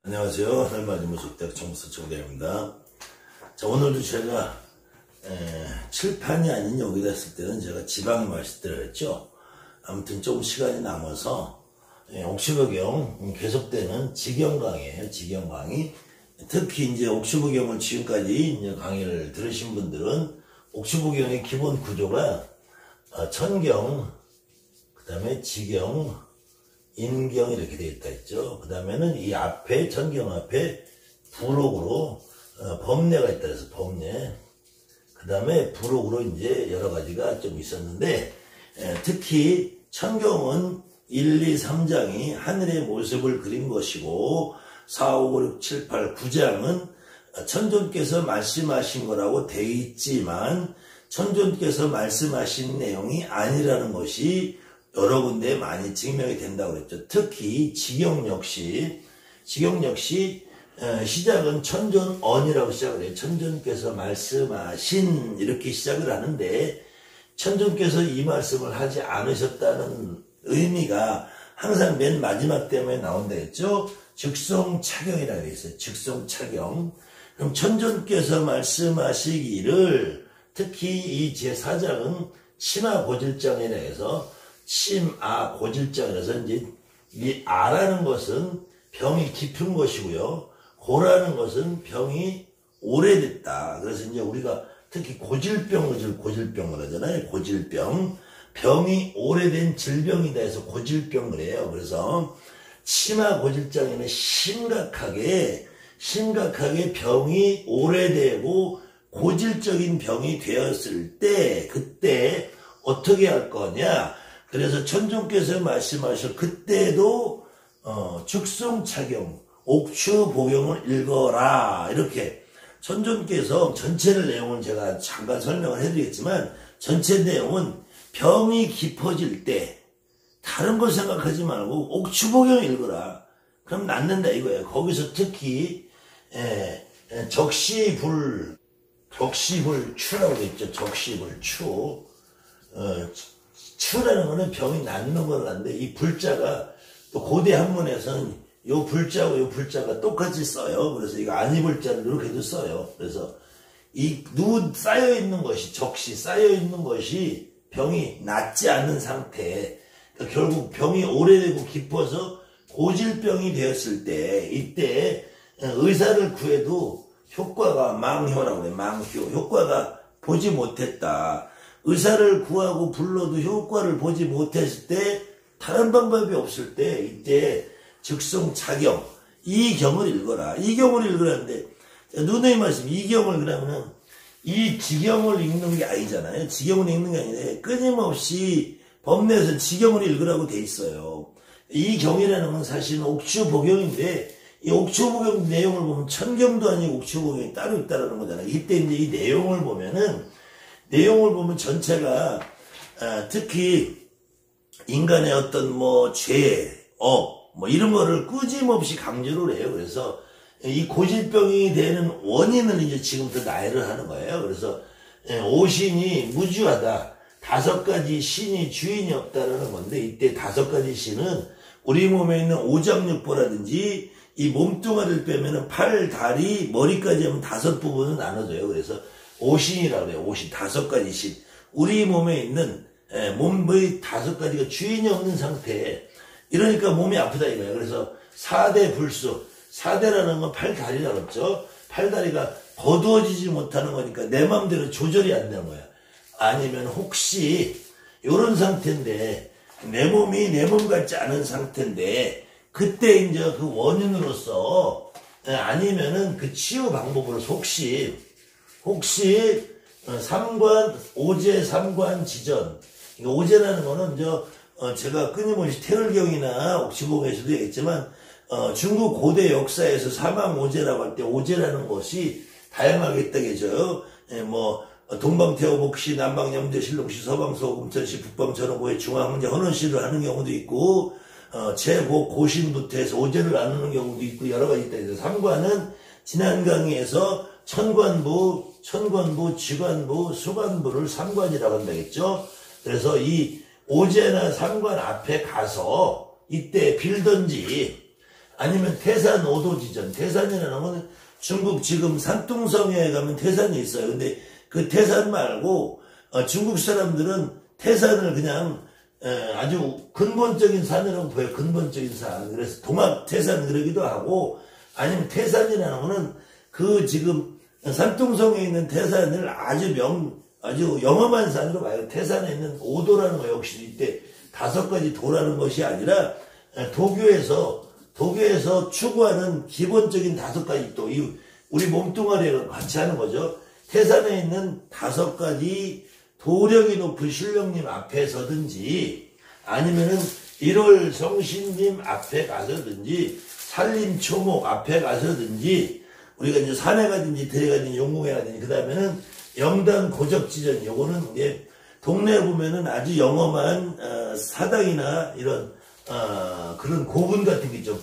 안녕하세요. 하늘맞이무속대학 정부서 정대입니다. 자, 오늘도 제가 칠판이 아닌 여기다 했을 때는 제가 지방에 말씀드렸죠. 아무튼 조금 시간이 남아서 옥시부경 계속되는 직영 강의예요. 직영 강의. 특히 이제 옥시부경을 지금까지 이제 강의를 들으신 분들은 옥시부경의 기본 구조가 천경, 그 다음에 지경, 인경 이렇게 되어 있다 했죠. 그 다음에는 이 앞에 천경 앞에 부록으로 법례가 있다 해서 법례. 그 다음에 부록으로 이제 여러 가지가 좀 있었는데 특히 천경은 1, 2, 3장이 하늘의 모습을 그린 것이고 4, 5, 6, 7, 8, 9장은 천존께서 말씀하신 거라고 되어 있지만 천존께서 말씀하신 내용이 아니라는 것이 여러 군데 많이 증명이 된다고 그랬죠. 특히 지경 역시 시작은 천존언이라고 시작을 해요. 천존께서 말씀하신 이렇게 시작을 하는데 천존께서 이 말씀을 하지 않으셨다는 의미가 항상 맨 마지막 때문에 나온다 했죠. 즉송차경이라고 되어 있어요. 즉송차경. 그럼 천존께서 말씀하시기를 특히 이 제4장은 치마고질장이라 해서 고질장이라서 이제 이 아라는 것은 병이 깊은 것이고요. 고라는 것은 병이 오래됐다. 그래서 이제 우리가 특히 고질병을 하잖아요. 고질병. 병이 오래된 질병이다 해서 고질병을 해요. 그래서 치마고질장에는 심각하게 병이 오래되고 고질적인 병이 되었을 때 그때 어떻게 할 거냐. 그래서 천존께서 말씀하셔 그때도 즉송차경 옥추보경을 읽어라 이렇게 천존께서 전체 내용은 제가 잠깐 설명을 해드리겠지만 전체 내용은 병이 깊어질 때 다른 거 생각하지 말고 옥추보경 읽어라 그럼 낫는다 이거예요. 거기서 특히 적시불추라고 했죠. 적시불추 추라는 거는 병이 낫는 건 한데 이 불자가 또 고대 한문에서는 요 불자하고 요 불자가 똑같이 써요. 그래서 이거 아니불자를 이렇게도 써요. 그래서 이 쌓여있는 것이 쌓여있는 것이 병이 낫지 않는 상태. 그러니까 결국 병이 오래되고 깊어서 고질병이 되었을 때 이때 의사를 구해도 효과가 망효라고 그래. 망효. 효과가 보지 못했다. 의사를 구하고 불러도 효과를 보지 못했을 때 다른 방법이 없을 때 이때 즉송차경 이 경을 읽어라. 이 경을 읽으라는데 누누이 말씀 이 경을 그러면은 이 지경을 읽는 게 아니잖아요. 지경을 읽는 게 아니라 끊임없이 법례에서 지경을 읽으라고 돼 있어요. 이 경이라는 건 사실은 옥추보경인데 이 옥추보경 내용을 보면 천경도 아니고 옥추보경이 따로 있다라는 거잖아요. 이때 이제 이 내용을 보면 전체가 특히 인간의 어떤 죄, 이런 거를 꾸짐없이 강조를 해요. 그래서 이 고질병이 되는 원인을 이제 지금부터 나열을 하는 거예요. 그래서 오신이 무주하다. 5가지 신이 주인이 없다라는 건데 이때 5가지 신은 우리 몸에 있는 오장육부라든지 이 몸뚱아리를 빼면은 팔, 다리, 머리까지 하면 5부분을 나눠줘요. 그래서 오신이라고 해요. 오신 5가지 신. 우리 몸에 있는 몸의 5가지가 주인이 없는 상태에 이러니까 몸이 아프다 이거예요. 그래서 4대 불수. 4대라는 건 팔다리라고 했죠. 팔다리가 거두어지지 못하는 거니까 내 마음대로 조절이 안 되는 거야. 아니면 혹시 이런 상태인데 내 몸이 내 몸 같지 않은 상태인데 그때 이제 그 원인으로서 아니면은 그 치유 방법으로서 혹시 오제 삼관 지전. 오제라는 거는 제가 끊임없이 태을경이나 옥시보경에서도 얘기했지만 중국 고대 역사에서 사망오제라고 할 때 오제라는 것이 다양하게 있다 계셔요. 동방태오복시, 남방염대실록시, 서방소금천시, 북방천호고의 중앙문제 헌원시를 하는 경우도 있고 고신부터 해서 오제를 나누는 경우도 있고 여러 가지 있다 계셔요. 삼관은 지난 강의에서 천관부, 지관부, 수관부를 삼관이라고 한다겠죠. 그래서 이 오제나 삼관 앞에 가서 이때 빌던지 아니면 태산 5도 지전. 태산이라는 거는 중국 지금 산둥성에 가면 태산이 있어요. 근데 그 태산 말고 중국 사람들은 태산을 그냥 아주 근본적인 산이라고 보여요. 근본적인 산. 그래서 동학 태산 그러기도 하고, 아니면 태산이라는 거는 그 지금 산둥성에 있는 태산을 아주 영험한 산으로 봐요. 태산에 있는 5도라는 거 역시 이때 5가지 도라는 것이 아니라 도교에서 추구하는 기본적인 5가지 도, 우리 몸뚱아리랑 같이 하는 거죠. 태산에 있는 5가지 도력이 높은 신령님 앞에 서든지, 아니면은 1월 성신님 앞에 가서든지, 산림초목 앞에 가서든지, 우리가 이제 산에 가든지 들에 가든지 용궁에 가든지, 그 다음에는 영당 고적지전, 요거는 이제 동네에 보면은 아주 영험한 사당이나 이런 그런 고분 같은 게 있죠.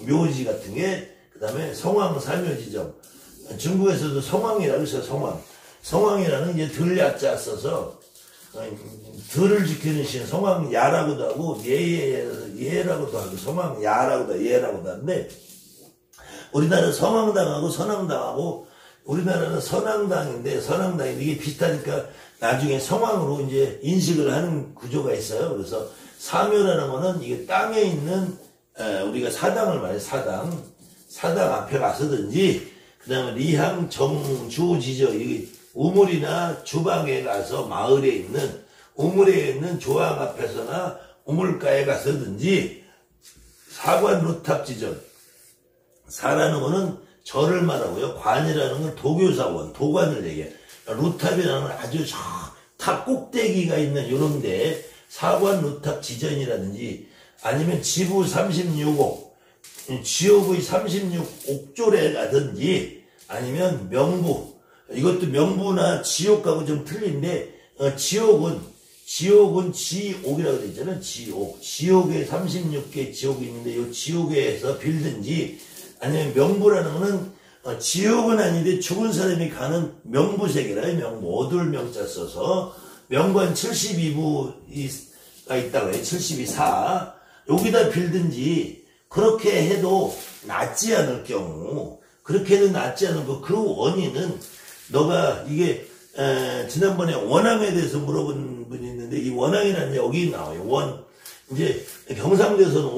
묘지 같은 게. 그 다음에 성황 사묘지점. 중국에서도 성황이라고 있어요. 성황이라는 이제 들야자 써서 들을 지키는 신 성황야라고도 하고 예라고도 하고 성황야라고도 하는데, 우리나라 성황당하고 선왕당하고, 우리나라는 선왕당인데 이게 비슷하니까 나중에 성황으로 이제 인식을 하는 구조가 있어요. 그래서 사묘라는 거는 이게 땅에 있는 우리가 사당을 말해요. 사당 앞에 가서든지, 그 다음에 리항 정주지저, 이게 우물이나 주방에 가서 마을에 있는 우물에 있는 조항 앞에서나 우물가에 가서든지, 사관 루탑지전. 사라는 거는 절을 말하고요. 관이라는 건 도교사원, 도관을 얘기해요. 루탑이라는 건 아주 탑 꼭대기가 있는 요런데 사관 루탑 지전이라든지, 아니면 지부 36옥, 지옥의 36옥졸에 가든지, 아니면 명부, 이것도 명부나 지옥하고 좀 틀린데, 지옥은 지옥이라고 되어 있잖아요. 지옥에 36개 지옥이 있는데, 이 지옥에서 빌든지, 아니면 명부라는 거는 지옥은 아닌데 죽은 사람이 가는 명부세계라요. 명부, 어둘 명자 써서 명관 72부가 있다고 해요. 72사. 여기다 빌든지, 그렇게 해도 낫지 않을 경우, 그렇게 해도 낫지 않을 그 원인은, 너가 이게 지난번에 원앙에 대해서 물어본 분이 있는데, 이 원앙이라는 게 여기 나와요. 이제 경상도에서는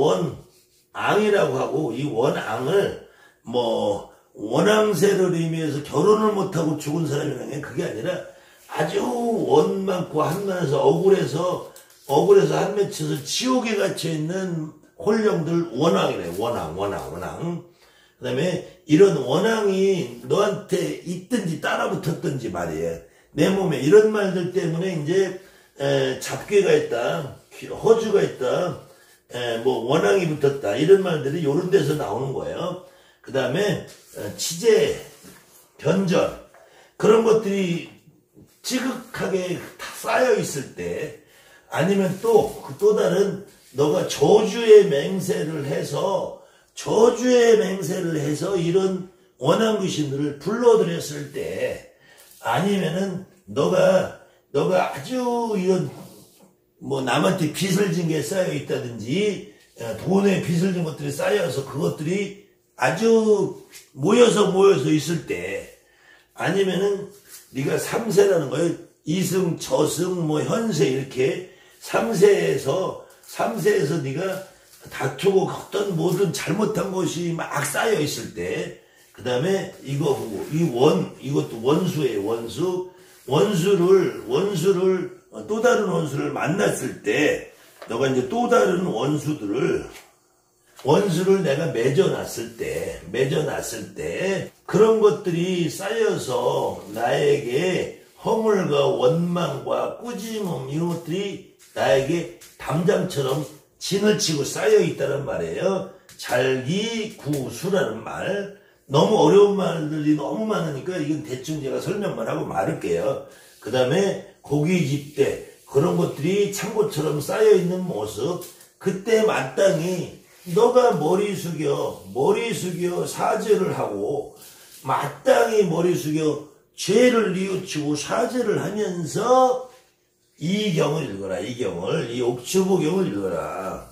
원앙이라고 하고, 이 원앙을 원앙세를 의미해서 결혼을 못하고 죽은 사람이라는 게 그게 아니라, 아주 원 많고 한면에서 억울해서 한맺혀서 지옥에 갇혀있는 홀령들 원앙이래요. 원앙. 그 다음에 이런 원앙이 너한테 있든지 따라붙었든지 말이에요. 내 몸에 이런 말들 때문에 이제 잡괴가 있다, 허주가 있다, 원앙이 붙었다, 이런 말들이 요런 데서 나오는 거예요. 그 다음에 치재, 변절, 그런 것들이 지극하게 다 쌓여 있을 때, 아니면 또 다른 너가 저주의 맹세를 해서 이런 원한 귀신들을 불러들였을 때, 아니면은 너가 아주 이런 남한테 빚을 진 게 쌓여 있다든지, 돈에 빚을 진 것들이 쌓여서 그것들이 아주 모여서 있을 때, 아니면은 네가 3세라는 거예요. 이승, 저승, 현세, 이렇게 3세에서 네가 다투고 어떤 모든 잘못한 것이 막 쌓여 있을 때, 그 다음에 이거 보고, 이것도 원수예요. 원수를 또 다른 원수를 만났을 때, 너가 이제 또 다른 원수를 내가 맺어놨을 때, 그런 것들이 쌓여서 나에게 허물과 원망과 꾸짐음, 이런 것들이 나에게 담장처럼 진을 치고 쌓여 있다는 말이에요. 잘기구수라는 말. 너무 어려운 말들이 너무 많으니까 이건 대충 제가 설명만 하고 말을게요. 그 다음에 고기집대, 그런 것들이 창고처럼 쌓여 있는 모습. 그때 마땅히 너가 머리 숙여 사죄를 하고, 마땅히 머리 숙여 죄를 뉘우치고 사죄를 하면서 이 경을 읽어라. 이 옥주부경을 읽어라.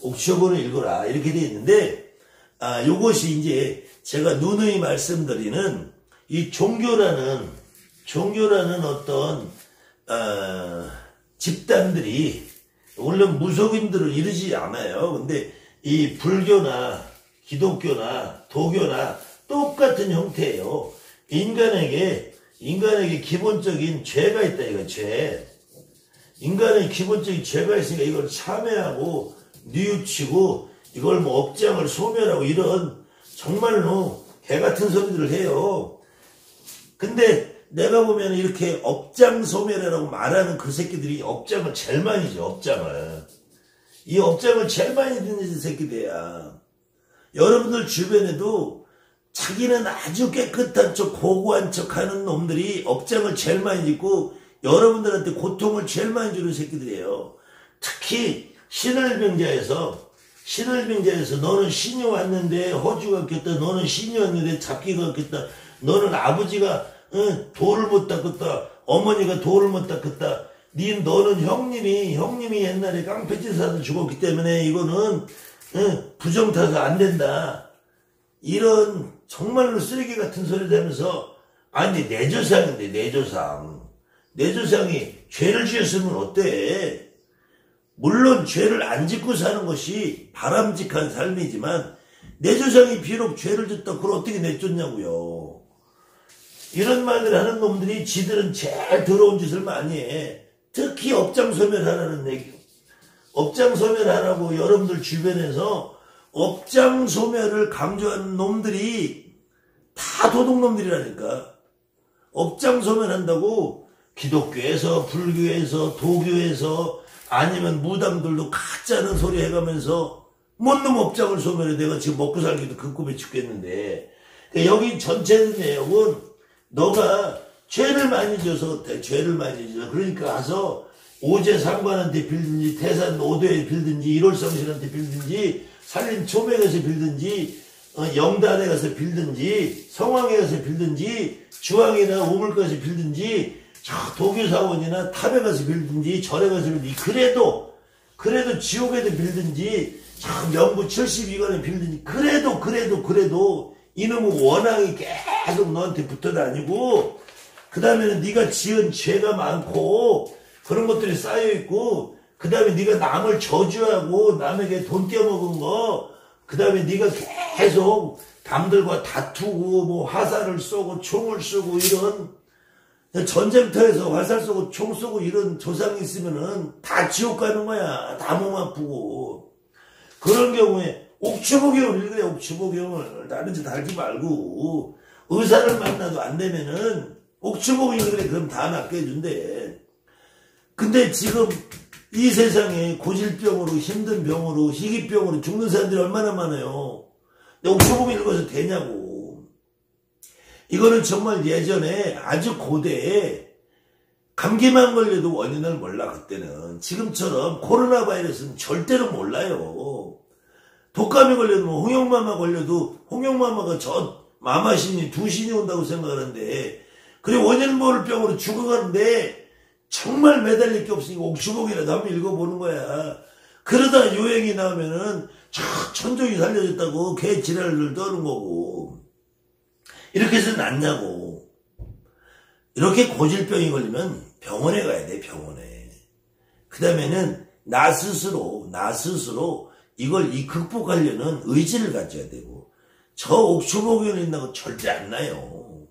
옥초본을 읽어라. 이렇게 되어 있는데, 요것이 이제 제가 누누이 말씀드리는 이 종교라는 어떤, 집단들이, 물론 무속인들을 이르지 않아요. 근데 이 불교나 기독교나 도교나 똑같은 형태예요. 인간에게 기본적인 죄가 있다, 이거 죄. 인간의 기본적인 죄가 있으니까 이걸 참회하고 뉘우치고 이걸 뭐 업장을 소멸하고 이런 정말로 개같은 소리들을 해요. 근데 내가 보면 이렇게 업장 소멸이라고 말하는 그 새끼들이 업장을 제일 많이 줘, 업장을. 이 업장을 제일 많이 듣는 새끼들이야. 여러분들 주변에도 자기는 아주 깨끗한 척, 고고한 척 하는 놈들이 업장을 제일 많이 짓고 여러분들한테 고통을 제일 많이 주는 새끼들이에요. 특히 신을병자에서 너는 신이 왔는데 허주가 꼈다. 너는 신이 왔는데 잡기가 꼈다. 너는 아버지가 돌을 못 닦았다. 어머니가 돌을 못 닦았다. 너는 형님이 옛날에 깡패짓 사서 죽었기 때문에 이거는 부정 타서 안 된다. 이런 정말로 쓰레기 같은 소리를 하면서 아니 내 조상인데 내 조상이 죄를 지었으면 어때? 물론 죄를 안 짓고 사는 것이 바람직한 삶이지만 내 조상이 비록 죄를 짓다 그걸 어떻게 내쫓냐고요. 이런 말을 하는 놈들이 지들은 제일 더러운 짓을 많이 해. 특히 업장소멸하라는 얘기. 업장소멸하라고 여러분들 주변에서 업장소멸을 강조하는 놈들이 다 도둑놈들이라니까. 업장소멸한다고 기독교에서 불교에서 도교에서 아니면 무당들도 가짜는 소리 해가면서 뭔 놈 업장을 소멸해. 내가 지금 먹고 살기도 급급해 죽겠는데. 여기 전체 내용은 너가 죄를 많이 져서 그러니까 가서 오제 상관한테 빌든지 태산 오도에 빌든지 일월성신한테 빌든지 살림 초백에서 빌든지 영단에 가서 빌든지 성황에 가서 빌든지 주황이나 우물가에서 빌든지 도교사원이나 탑에 가서 빌든지 절에 가서 빌든지 그래도 지옥에도 빌든지 명부 72관에 빌든지 그래도 이놈의 원앙이 계속 너한테 붙어 다니고 그 다음에는 네가 지은 죄가 많고 그런 것들이 쌓여있고 그 다음에 네가 남을 저주하고 남에게 돈 떼어먹은 거 그 다음에 네가 계속 남들과 다투고 뭐 화살을 쏘고 총을 쏘고 이런 전쟁터에서 화살 쏘고 총 쏘고 이런 조상이 있으면은 다 지옥 가는 거야. 다 몸 아프고. 그런 경우에 옥추보경을 읽으래. 옥추보경을 다른 짓 하지 말고 의사를 만나도 안 되면은 옥추보경 읽으래. 그럼 다 낫게 해준대. 근데 지금 이 세상에 고질병으로 힘든 병으로 희귀병으로 죽는 사람들이 얼마나 많아요. 근데 옥추보경 읽어서 되냐고. 이거는 정말 예전에 아주 고대에 감기만 걸려도 원인을 몰라. 그때는 지금처럼 코로나 바이러스는 절대로 몰라요. 독감이 걸려도 뭐 홍역마마 걸려도 홍역마마가 저 마마신이 두 신이 온다고 생각하는데 그래 원인 모를 병으로 죽어가는데 정말 매달릴 게 없으니까 옥추복이라도 한번 읽어보는 거야. 그러다 요행이 나오면은 천종이 살려졌다고 개 지랄을 떠는 거고. 이렇게 해서 낫냐고. 이렇게 고질병이 걸리면 병원에 가야 돼. 병원에. 그 다음에는 나 스스로 이걸 극복하려는 의지를 가져야 되고 저 옥추복용을 읽는다고 절대 안 나요.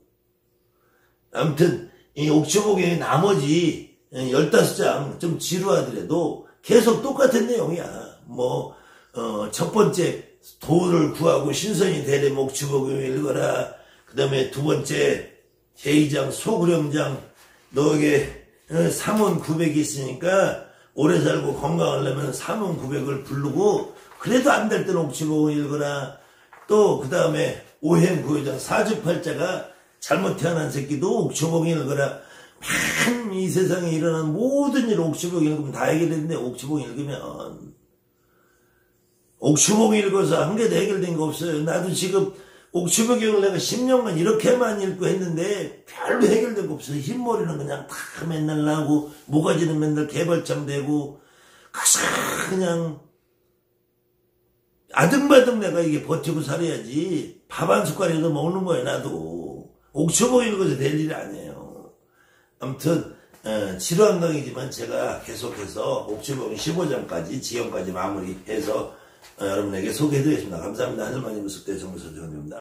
아무튼 이 옥추복용의 나머지 15장 좀 지루하더라도 계속 똑같은 내용이야. 첫 번째 도를 구하고 신선이 되려면 옥추복용을 읽어라. 그 다음에 두 번째 제2장 소구령장 너에게 삼원 900이 있으니까 오래 살고 건강하려면 삼원 900을 부르고 그래도 안 될 때는 옥추복을 읽어라. 또 그 다음에 오행 9회장 사주팔자가 잘못 태어난 새끼도 옥추복을 읽어라. 이 세상에 일어난 모든 일 옥추복 읽으면 다 해결되는데 옥추복 읽으면 옥추복 읽어서 한 개도 해결된 거 없어요. 나도 지금 옥추복을 내가 10년간 이렇게만 읽고 했는데 별로 해결된 거 없어요. 흰머리는 그냥 다 맨날 나고 모가지는 맨날 개발참 되고 그냥 아등바등 내가 이게 버티고 살아야지. 밥 한 숟갈이라도 먹는 거야, 나도. 옥초 보이는 것이 될 일이 아니에요. 아무튼, 지루한강이지만 제가 계속해서 옥초보기 15장까지, 지경까지 마무리해서 여러분에게 소개해드리겠습니다. 감사합니다. 하늘만님 모습대 정부서정입니다.